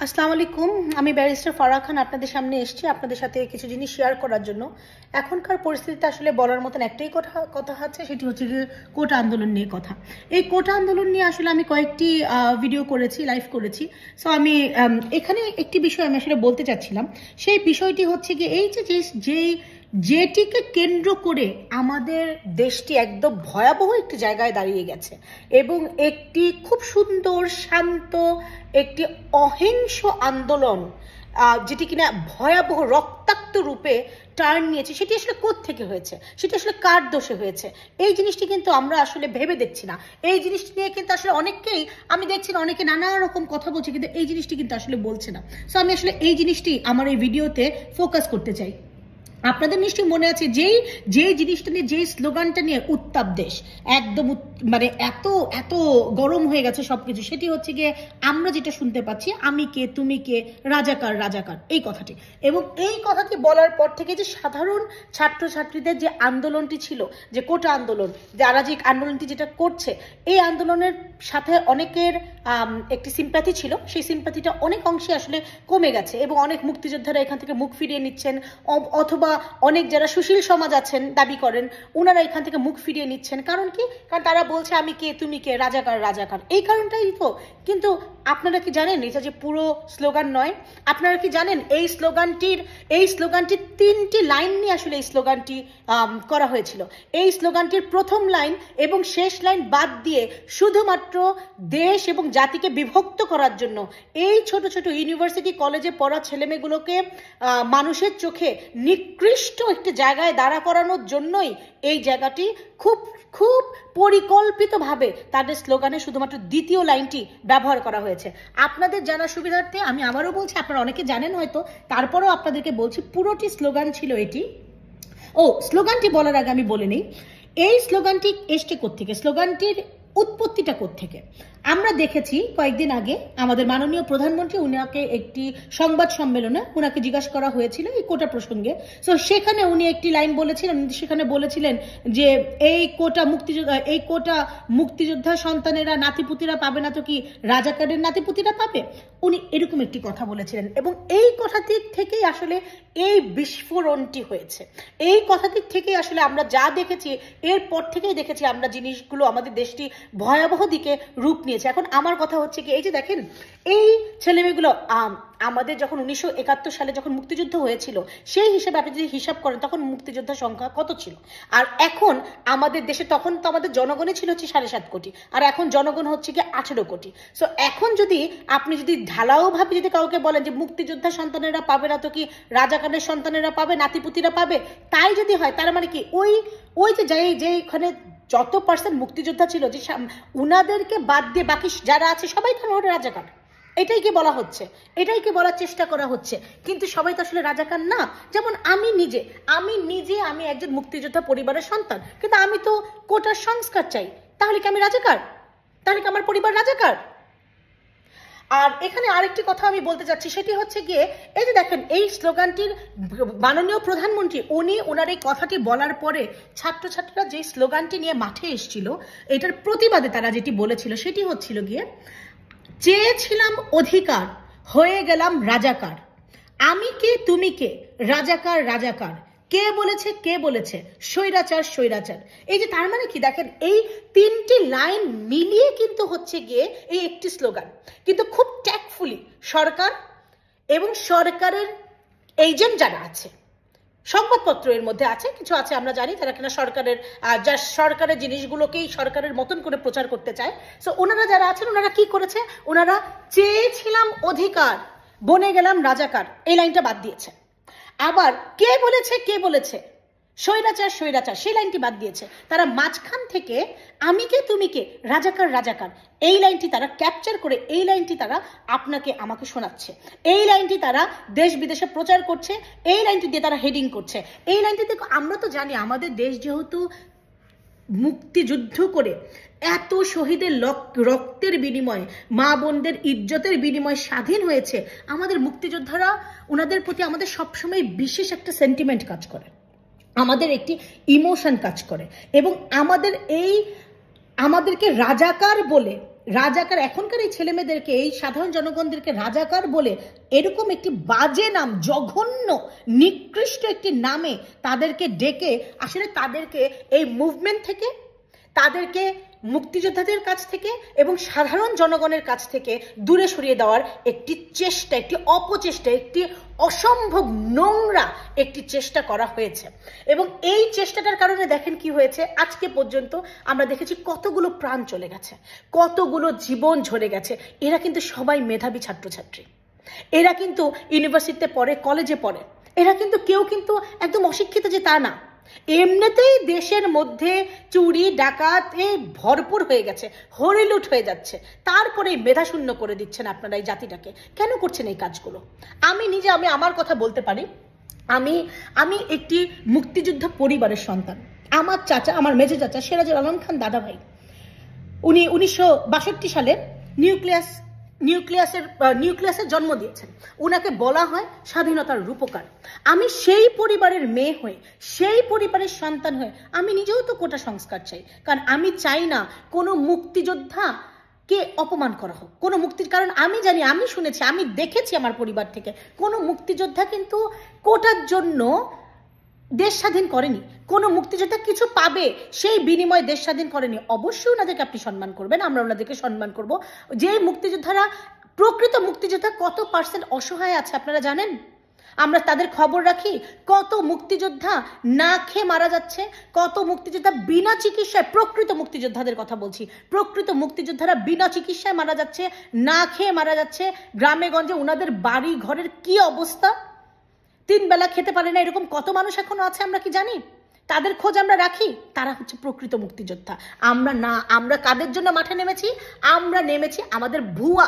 আসসালামু আলাইকুম। আমি ব্যারিস্টার ফারা খান আপনাদের সামনে এসেছি আপনাদের সাথে কিছু জিনিস শেয়ার করার জন্য। এখনকার পরিস্থিতিতে আসলে বলার মতন একটাই কথা আছে, সেটি হচ্ছে যে কোটা আন্দোলন নিয়ে কথা। এই কোটা আন্দোলন নিয়ে আসলে আমি কয়েকটি ভিডিও করেছি, লাইভ করেছি। সো আমি এখানে একটি বিষয় আমি আসলে বলতে চাচ্ছিলাম। সেই বিষয়টি হচ্ছে কি, এই যেটিকে কেন্দ্র করে আমাদের দেশটি একদম ভয়াবহ একটি জায়গায় দাঁড়িয়ে গেছে এবং একটি খুব সুন্দর শান্ত একটি অহিংস আন্দোলন যেটি কিনা ভয়াবহ রক্তাক্ত রূপে টার্ন নিয়েছে, সেটি আসলে কোত্থেকে হয়েছে, সেটি আসলে কার দোষে হয়েছে, এই জিনিসটি কিন্তু আমরা আসলে ভেবে দেখছি না। এই জিনিসটি নিয়ে কিন্তু আসলে অনেককেই আমি দেখছি না, অনেকে নানা রকম কথা বলছে, কিন্তু এই জিনিসটি কিন্তু আসলে বলছে না। সো আমি আসলে এই জিনিসটি আমার এই ভিডিওতে ফোকাস করতে চাই। আপনাদের নিশ্চয়ই মনে আছে যে জিনিসটা নিয়ে, যে স্লোগানটা নিয়ে উত্তাপ দেশ একদম মানে এত এত গরম হয়ে গেছে সবকিছু, সেটি হচ্ছে গিয়ে আমরা যেটা শুনতে পাচ্ছি, আমি কে তুমি কে, রাজাকার রাজাকার, এই কথাটি। এবং এই কথাটি বলার পর থেকে যে সাধারণ ছাত্রছাত্রীদের যে আন্দোলনটি ছিল, যে কোটা আন্দোলন, যারা যে আন্দোলনটি যেটা করছে, এই আন্দোলনের সাথে অনেকের একটি সিম্প্যাথি ছিল, সেই সিম্প্যাথিটা অনেক অংশে আসলে কমে গেছে এবং অনেক মুক্তিযোদ্ধারা এখান থেকে মুখ ফিরিয়ে নিচ্ছেন, অথবা অনেক যারা সুশীল সমাজ আছেন দাবি করেন, ওনারা এখান থেকে মুখ ফিরিয়ে নিচ্ছেন। কারণ কি? কারণ তারা বলছে আমি কে তুমি কে, রাজাকার রাজাকার, এই কারণটাই তো। কিন্তু আপনারা কি জানেন এটা যে পুরো স্লোগান নয়? আপনারা কি জানেন এই স্লোগানটির 3টি লাইন নিয়ে আসলে এই স্লোগানটি করা হয়েছিল। এই স্লোগানটির প্রথম লাইন এবং শেষ লাইন বাদ দিয়ে শুধুমাত্র দেশ এবং জাতিকে বিভক্ত করার জন্য, এই ছোট ছোট ইউনিভার্সিটি কলেজে পড়া ছেলেমেয়েগুলোকে মানুষের চোখে নিকৃষ্ট একটি জায়গায় দাঁড়া করানোর জন্যই এই জায়গাটি খুব খুব পরিকল্পিতভাবে তাদের স্লোগানে শুধুমাত্র দ্বিতীয় লাইনটি ব্যবহার করা হয়েছে। আপনাদের জানার সুবিধার্থে আমি আবারও বলছি, আপনারা অনেকে জানেন হয়তো, তারপরেও আপনাদেরকে বলছি, পুরোটি স্লোগান ছিল এটি। স্লোগানটি বলার আগে আমি বলে নিই, এই স্লোগানটি এসছে কোত্থেকে, স্লোগানটির উৎপত্তিটা কোত্থেকে। আমরা দেখেছি কয়েকদিন আগে আমাদের মাননীয় প্রধানমন্ত্রী, উনাকে একটি সংবাদ সম্মেলনে উনাকে জিজ্ঞাসা করা হয়েছিল এই কোটা প্রসঙ্গে। তো সেখানে উনি একটি লাইন বলেছিলেন, সেখানে বলেছিলেন যে এই কোটা মুক্তিযোদ্ধা সন্তানেরা নাতিপুতিরা পাবে না তো কি রাজাকারের নাতিপুতিরা পাবে, উনি এরকম একটি কথা বলেছিলেন। এবং এই কথাটির থেকেই আসলে এই বিস্ফোরণটি হয়েছে। এই কথাটির থেকেই আসলে আমরা যা দেখেছি, এরপর থেকেই দেখেছি আমরা জিনিসগুলো, আমাদের দেশটি ভয়াবহ দিকে রূপ নিয়েছে। এখন আমার কথা হচ্ছে কি, এই যে দেখেন এই ছেলেমেয়েগুলো, আমাদের যখন 1971 সালে যখন মুক্তিযুদ্ধ হয়েছিল, সেই হিসেবে আপনি যদি হিসাব করেন তখন মুক্তিযোদ্ধার সংখ্যা কত ছিল, আর এখন আমাদের দেশে তখন তো আমাদের জনগণই ছিল হচ্ছে 7.5 কোটি, আর এখন জনগণ হচ্ছে কি 18 কোটি। সো এখন যদি আপনি যদি ঢালাও ভাবে যদি কাউকে বলেন যে মুক্তিযোদ্ধা সন্তানেরা পাবে না তো কি রাজাকারের সন্তানেরা পাবে, নাতিপুতিরা পাবে, তাই যদি হয়, তার মানে কি ওই যেখানে যত পার্সেন্ট মুক্তিযোদ্ধা ছিল, যে উনাদেরকে বাদ দিয়ে বাকি যারা আছে সবাই তো রাজাকার, এটাই কি বলা হচ্ছে, এটাই কি বলার চেষ্টা করা হচ্ছে। কিন্তু সবাই তো আসলে রাজাকার না। যেমন আমি নিজে আমি একজন মুক্তিযোদ্ধা পরিবারের সন্তান, কিন্তু আমি তো কোটার সংস্কার চাই, তাহলে কি আমি রাজাকার? তাহলে কি আমার পরিবার রাজাকার? আর এখানে আরেকটি কথা আমি বলতে চাচ্ছি, সেটি হচ্ছে গিয়ে, এই যে দেখেন এই স্লোগানটির মাননীয় প্রধানমন্ত্রী ওনার এই কথাটি বলার পরে ছাত্রছাত্রীরা যে স্লোগানটি নিয়ে মাঠে এসেছিল, এটার প্রতিবাদে তারা যেটি বলেছিল সেটি হচ্ছিল গিয়ে, চেয়েছিলাম অধিকার, হয়ে গেলাম রাজাকার, আমি কে তুমি কে, রাজাকার রাজাকার, কে বলেছে স্বৈরাচার স্বৈরাচার। এই যে তার মানে কি দেখেন, এই 3টি লাইন মিলিয়ে কিন্তু হচ্ছে গিয়ে এই একটি স্লোগান, কিন্তু খুব ট্যাক্টফুলি সরকার এবং সরকারের এজেন্ট যারা আছে, সংবাদপত্র এর মধ্যে আছে, কিছু আছে আমরা জানি, তারা কিনা সরকারের জিনিসগুলোকেই সরকারের মতন করে প্রচার করতে চায়। সো ওনারা যারা আছেন, ওনারা কি করেছে, ওনারা চেয়েছিলাম অধিকার, বনে গেলাম রাজাকার, এই লাইনটা বাদ দিয়েছে। আবার কে বলেছে স্বৈরাচার স্বৈরাচার, সেই লাইনটি বাদ দিয়েছে। তারা মাঝখান থেকে আমি কে তুমি কে, রাজাকার রাজাকার, এই লাইনটি তারা ক্যাপচার করে, এই লাইনটি তারা আপনাকে আমাকে শোনাচ্ছে, এই লাইনটি তারা দেশ বিদেশে প্রচার করছে, এই লাইনটি দিয়ে তারা হেডিং করছে। এই লাইনটিতে আমরা তো জানি আমাদের দেশ যেহেতু মুক্তিযুদ্ধ করে এত শহীদের রক্তের বিনিময়ে, মা বোনদের ইজ্জতের বিনিময়ে স্বাধীন হয়েছে, আমাদের মুক্তিযোদ্ধারা, ওনাদের প্রতি আমাদের সবসময় বিশেষ একটা সেন্টিমেন্ট কাজ করে, আমাদের একটি ইমোশন কাজ করে। এবং আমাদেরকে রাজাকার বলে রাজাকার, এখনকার এই ছেলেমেয়েদেরকে, এই সাধারণ জনগণদেরকে রাজাকার বলে এরকম একটি বাজে নাম, জঘন্য নিকৃষ্ট একটি নামে তাদেরকে ডেকে আসলে তাদেরকে এই মুভমেন্ট থেকে, তাদেরকে মুক্তিযোদ্ধাদের কাছ থেকে এবং সাধারণ জনগণের কাছ থেকে দূরে সরিয়ে দেওয়ার একটি চেষ্টা, একটি অপচেষ্টা, একটি অসম্ভব নোংরা একটি চেষ্টা করা হয়েছে। এবং এই চেষ্টাটার কারণে দেখেন কি হয়েছে, আজকে পর্যন্ত আমরা দেখেছি কতগুলো প্রাণ চলে গেছে, কতগুলো জীবন ঝরে গেছে। এরা কিন্তু সবাই মেধাবী ছাত্রছাত্রী, এরা কিন্তু ইউনিভার্সিটিতে পড়ে, কলেজে পড়ে, এরা কিন্তু কেউ কিন্তু একদম অশিক্ষিত যে তা না। এমনিতেই দেশের মধ্যে চুরি ডাকাতে ভরপুর হয়ে গেছে, হরিলুট হয়ে যাচ্ছে, তারপরে মেধাশূন্য করে দিচ্ছেন আপনারা এই জাতিটাকে। কেন করছেন এই কাজগুলো? আমি নিজে, আমি আমার কথা বলতে পারি, আমি একটি মুক্তিযুদ্ধ পরিবারের সন্তান। আমার চাচা, আমার মেজো চাচা সিরাজুল আলম খান দাদা ভাই, উনি 1962 সালে নিউক্লিয়াসের জন্ম দিয়েছেন। উনাকে বলা হয় স্বাধীনতার রূপকার। আমি সেই পরিবারের মেয়ে হয়ে, সেই পরিবারের সন্তান হয়ে আমি নিজেও তো কোটা সংস্কার চাই। কারণ আমি চাই না কোনো মুক্তিযোদ্ধাকে অপমান করা হোক, কোনো কারণ আমি জানি, আমি শুনেছি, আমি দেখেছি আমার পরিবার থেকে কোনো মুক্তিযোদ্ধা কিন্তু কোটার জন্য দেশ স্বাধীন করেনি। কোনো মুক্তিযোদ্ধা কিছু পাবে সেই বিনিময়ে দেশ স্বাধীন করেনি। অবশ্যই ওনাদেরকে আপনি সম্মান করবেন, আমরা ওনাদেরকে সম্মান করব। যে মুক্তিযোদ্ধারা, প্রকৃত মুক্তিযোদ্ধা কত পার্সেন্ট অসহায় আছে আপনারা জানেন? আমরা তাদের খবর রাখি। কত মুক্তিযোদ্ধা না খেয়ে মারা যাচ্ছে, কত মুক্তিযোদ্ধা বিনা চিকিৎসায়, প্রকৃত মুক্তিযোদ্ধাদের কথা বলছি, প্রকৃত মুক্তিযোদ্ধারা বিনা চিকিৎসায় মারা যাচ্ছে, না খেয়ে মারা যাচ্ছে। গ্রামে গঞ্জে ওনাদের বাড়ি ঘরের কি অবস্থা, 3 বেলা খেতে পারে না, এরকম কত মানুষ এখনো আছে আমরা কি জানি? তাদের খোঁজ আমরা রাখি। তারা হচ্ছে প্রকৃত মুক্তিযোদ্ধা। আমরা না, আমরা কাদের জন্য মাঠে নেমেছি? আমরা নেমেছি আমাদের ভুয়া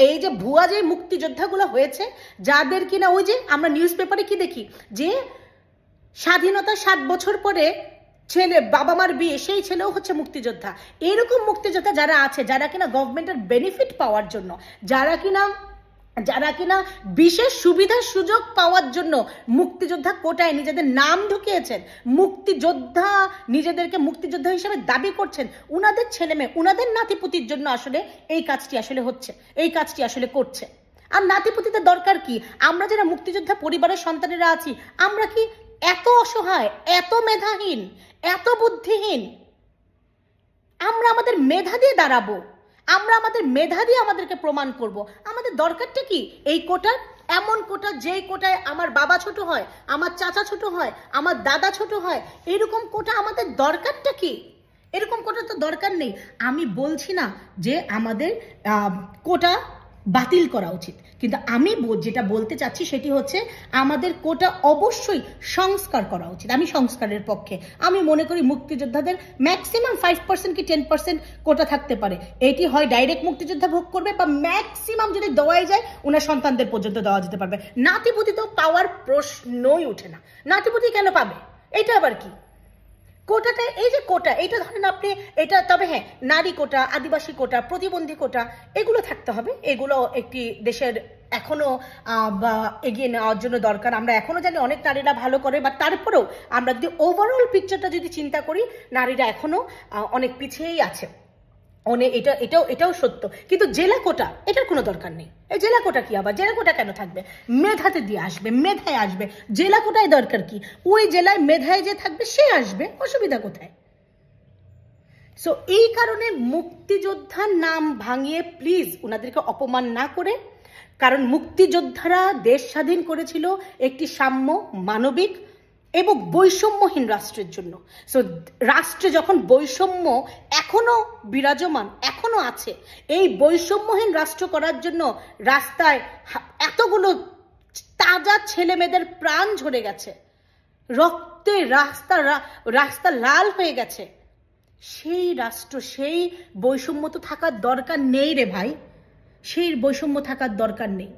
এই যে ভুয়া যে মুক্তিযোদ্ধাগুলো হয়েছে, যাদের কিনা ওই যে আমরা নিউজ পেপারে কি দেখি যে স্বাধীনতা 7 বছর পরে ছেলে, বাবা মার বিয়ে, সেই ছেলেও হচ্ছে মুক্তিযোদ্ধা। এরকম মুক্তিযোদ্ধা যারা আছে, যারা কিনা গভর্নমেন্টের বেনিফিট পাওয়ার জন্য, যারা কিনা বিশেষ সুবিধা সুযোগ পাওয়ার জন্য মুক্তিযোদ্ধা কোটায় নিজেদের নাম ঢুকিয়েছেন, মুক্তিযোদ্ধা, নিজেদেরকে মুক্তিযোদ্ধা হিসেবে দাবি করছেন, উনাদের ছেলেমেয়ে, উনাদের নাতিপুতির জন্য আসলে এই কাজটি আসলে হচ্ছে, এই কাজটি আসলে করছে। আর নাতিপুতিদের দরকার কি? আমরা যারা মুক্তিযোদ্ধা পরিবারের সন্তানেরা আছি, আমরা কি এত অসহায়, এত মেধাহীন, এত বুদ্ধিহীন? আমরা আমাদের মেধা দিয়ে দাঁড়াবো, আমরা আমাদের মেধা দিয়ে আমাদেরকে প্রমাণ করব। আমাদের দরকারটা কি? এই কোটার, এমন কোটা যেই কোটায় আমার বাবা ছোট হয়, আমার চাচা ছোট হয়, আমার দাদা ছোট হয়, এরকম কোটা আমাদের দরকারটা কি? এরকম কোটা তো দরকার নেই। আমি বলছি না যে আমাদের কোটা বাতিল করা উচিত, কিন্তু আমি যেটা বলতে চাচ্ছি সেটি হচ্ছে আমাদের কোটা অবশ্যই সংস্কার করা উচিত। আমি সংস্কারের পক্ষে। আমি মনে করি মুক্তিযোদ্ধাদের ম্যাক্সিমাম 5% কি 10% কোটা থাকতে পারে। এটি হয় ডাইরেক্ট মুক্তিযোদ্ধা ভোগ করবে, বা ম্যাক্সিমাম যদি দেওয়াই যায় ওনার সন্তানদের পর্যন্ত দেওয়া যেতে পারবে। নাতিপুতি তো পাওয়ার প্রশ্নই ওঠে না। নাতিপুতি কেন পাবে? এটা আবার কি? কোটাটা, এই যে কোটা, এটা ধরেন আপনি, এটা তবে হ্যাঁ, নারী কোটা, আদিবাসী কোটা, প্রতিবন্ধী কোটা, এগুলো থাকতে হবে। এগুলো একটি দেশের এখনো এগিয়ে নেওয়ার জন্য দরকার। আমরা এখনো জানি অনেক নারীরা ভালো করে, বা তারপরেও আমরা যদি ওভারঅল পিকচারটা যদি চিন্তা করি, নারীরা এখনো অনেক পিছিয়েই আছে। এটাও সত্য। কিন্তু জেলা কোটা, এটার কোনো দরকার নেই। এই জেলা কোটা কি আবার? জেলা কোটা কেন থাকবে? মেধাতে দিয়ে আসবে, মেধায় আসবে। জেলা কোটায় দরকার কি? ওই জেলায় মেধায় যে থাকবে সে আসবে, অসুবিধা কোথায়? সো এই কারণে মুক্তিযোদ্ধার নাম ভাঙিয়ে প্লিজ ওনাদেরকে অপমান না করে, কারণ মুক্তিযোদ্ধারা দেশ স্বাধীন করেছিল একটি সাম্য, মানবিক এবং বৈষম্যহীন রাষ্ট্রের জন্য। সো রাষ্ট্রে যখন বৈষম্য এখনো বিরাজমান, এখনো আছে, এই বৈষম্যহীন রাষ্ট্র করার জন্য রাস্তায় এতগুলো তাজা ছেলে মেয়েদের প্রাণ ঝরে গেছে, রক্তে রাস্তা লাল হয়ে গেছে। সেই রাষ্ট্র, সেই বৈষম্য তো থাকার দরকার নেই রে ভাই, সেই বৈষম্য থাকার দরকার নেই।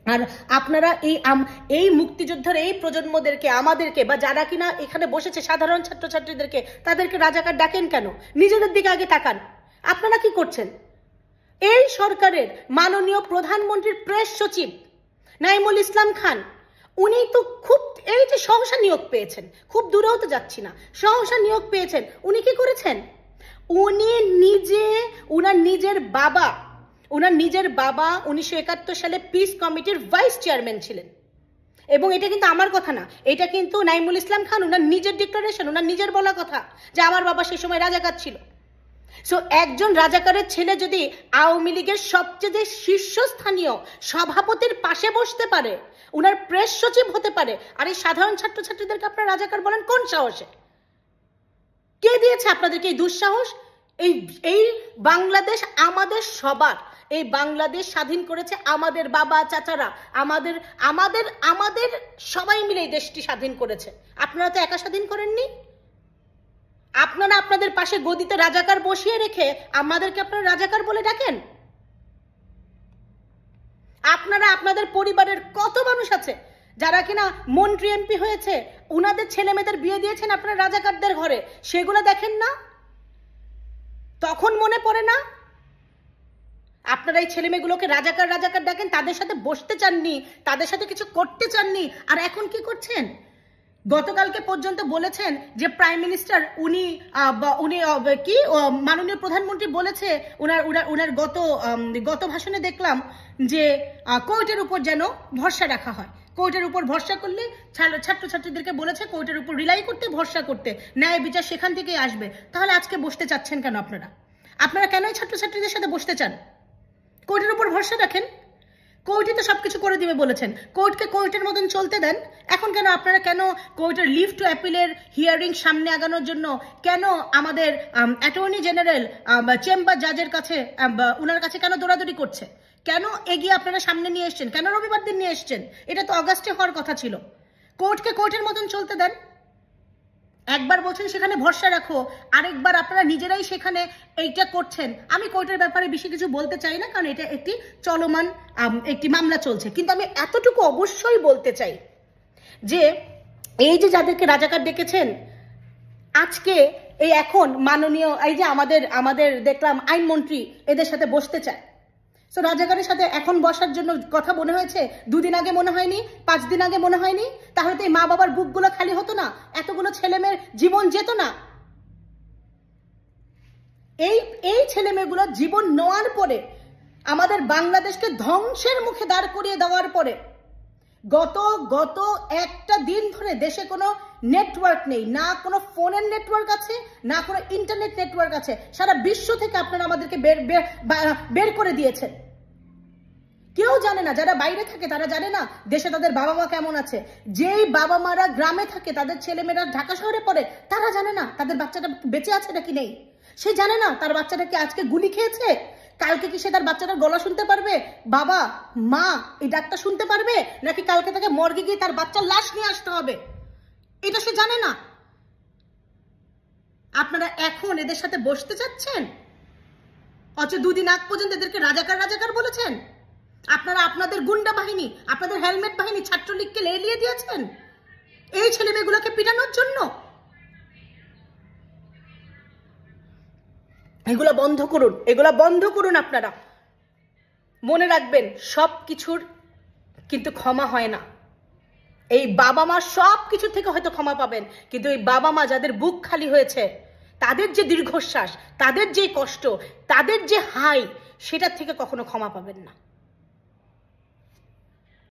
আর আপনারা এই মুক্তিযোদ্ধার এই প্রজন্মদেরকে, আমাদেরকে, বা যারা কিনা এখানে বসেছে সাধারণ ছাত্রছাত্রীদেরকে, তাদেরকে রাজাকার ডাকেন কেন? নিজেদের দিকে আগে তাকান। আপনারা কি করছেন? এই সরকারের মাননীয় প্রধানমন্ত্রীর প্রেস সচিব নাইমুল ইসলাম খান, উনি তো খুব, এই যে সহসা নিয়োগ পেয়েছেন, খুব দূরেও তো যাচ্ছি না, সহসা নিয়োগ পেয়েছেন, উনি কি করেছেন? উনি নিজে ওনার নিজের বাবা 1971 সালে পিস কমিটির ভাইস চেয়ারম্যান ছিলেন। এবং এটা কিন্তু আমার কথা না, এটা কিন্তু নাইমুল ইসলাম খান ওনার নিজের ডিক্লারেশন, ওনার নিজের বলা কথা যে আমার বাবা সেই সময় রাজাকার ছিল। সো একজন রাজাকারের ছেলে যদি আওয়ামী লীগের সবচেয়ে শীর্ষস্থানীয় সভাপতির পাশে বসতে পারে, ওনার প্রেস সচিব হতে পারে, আর এই সাধারণ ছাত্রছাত্রীদেরকে আপনারা রাজাকার বলেন কোন সাহসে? কে দিয়েছে আপনাদেরকে এই দুঃসাহস? এই বাংলাদেশ আমাদের সবার, এই বাংলাদেশ স্বাধীন করেছে আমাদের বাবা চাচারা, আমাদের আমাদের আমাদের সবাই মিলে এই দেশটি স্বাধীন করেছে। আপনারা তো একা স্বাধীন করেননি। আপনারা আপনাদের পাশে গদিতে রাজাকার বসিয়ে রেখে আমাদেরকে আপনারা রাজাকার বলে ডাকেন। আপনারা আপনাদের পরিবারের কত মানুষ আছে যারা কিনা মন্ত্রী এমপি হয়েছে, উনাদের ছেলে মেয়েদের বিয়ে দিয়েছেন আপনারা রাজাকারদের ঘরে, সেগুলো দেখেন না? তখন মনে পড়ে না? আপনারা এই ছেলে মেয়েগুলোকে রাজাকার রাজাকার ডাকেন, তাদের সাথে বসতে চাননি, তাদের সাথে কিছু করতে চাননি, আর এখন কি করছেন? গতকালকে পর্যন্ত বলেছেন যে প্রাইম মিনিস্টার উনি কি মাননীয় প্রধানমন্ত্রী বলেছে, উনার গত ভাষণে দেখলাম যে কোর্টের উপর যেন ভরসা রাখা হয়। কোর্টের উপর ভরসা করলে ছাত্রছাত্রীদেরকে বলেছে কোর্টের উপর রিলাই করতে, ভরসা করতে, ন্যায় বিচার সেখান থেকেই আসবে। তাহলে আজকে বসতে চাচ্ছেন কেন আপনারা কেন ছাত্রছাত্রীদের সাথে বসতে চান? কোর্টের উপর ভরসা রাখেন, কোর্টই তো সবকিছু করে দিবে বলেছেন, কোর্টকে কোর্টের মতন চলতে দেন। এখন কেন আপনারা কোর্টের লিভ টু অ্যাপিলের হিয়ারিং সামনে আগানোর জন্য কেন আমাদের অ্যাটর্নি জেনারেল চেম্বার জাজের কাছে ওনার কাছে কেন দৌড়াদৌড়ি করছে? কেন এগিয়ে আপনারা সামনে নিয়ে এসছেন? কেন রবিবার দিন নিয়ে এসছেন? এটা তো অগাস্টে হওয়ার কথা ছিল। কোর্টকে কোর্টের মতন চলতে দেন। একবার বলছেন সেখানে ভরসা রাখো, আরেকবার আপনারা নিজেরাই সেখানে এইটা করছেন। আমি কোর্টের ব্যাপারে বেশি কিছু বলতে চাই না, কারণ এটা একটি চলমান একটি মামলা চলছে। কিন্তু আমি এতটুকু অবশ্যই বলতে চাই যে এই যে যাদেরকে রাজাকার ডেকেছেন, আজকে এই এখন মাননীয় এই যে আমাদের দেখলাম আইনমন্ত্রী এদের সাথে বসতে চায়। তো রাজাকারের সাথে এখন বসার জন্য কথা মনে হয়েছে? 2 দিন আগে মনে হয়নি? 5 দিন আগে মনে হয়নি? তাহলে তো এই মা বাবার বুকগুলো খালি হতো না, এতগুলো ছেলেমেয়ের জীবন যেত না। এই ছেলেমেয়েগুলো জীবন নেওয়ার পরে, আমাদের বাংলাদেশকে ধ্বংসের মুখে দাঁড় করিয়ে দেওয়ার পরে গত একটা দিন ধরে দেশে কোনো নেটওয়ার্ক নেই, না কোনো ফোনের নেটওয়ার্ক আছে, না কোনো ইন্টারনেট নেটওয়ার্ক আছে। সারা বিশ্ব থেকে আপনারা আমাদেরকে বের করে দিয়েছেন। কেউ জানে না, যারা বাইরে থাকে তারা জানে না দেশে তাদের বাবা মা কেমন আছে। যেই বাবা মারা গ্রামে থাকে, তাদের ছেলেমেয়েরা ঢাকা শহরে পড়ে, তারা জানে না তাদের বাচ্চাটা বেঁচে আছে নাকি নেই। সে জানে না তার বাচ্চাটা কি আজকে গুলি খেয়েছে, কালকে কি সে তার বাচ্চাটার গলা শুনতে পারবে, বাবা মা এই ডাকটা শুনতে পারবে, নাকি কালকে তাকে মর্গে গিয়ে তার বাচ্চার লাশ নিয়ে আসতে হবে, এটা সে জানে না। আপনারা এখন এদের সাথে বসতে চাচ্ছেন, অথচ 2 দিন আগ পর্যন্ত এদেরকে রাজাকার রাজাকার বলেছেন। আপনারা আপনাদের গুন্ডা বাহিনী, আপনাদের হেলমেট বাহিনী ছাত্রলীগকে লেলিয়ে দিয়েছেন এই ছেলেমেয়েগুলোকে পিটানোর জন্য। এগুলা বন্ধ করুন আপনারা। মনে রাখবেন সব কিছুর কিন্তু ক্ষমা হয় না। এই বাবা মা সব কিছু থেকে হয়তো ক্ষমা পাবেন, কিন্তু এই বাবা মা যাদের বুক খালি হয়েছে, তাদের যে দীর্ঘশ্বাস, তাদের যে কষ্ট, তাদের যে হাই, সেটার থেকে কখনো ক্ষমা পাবেন না।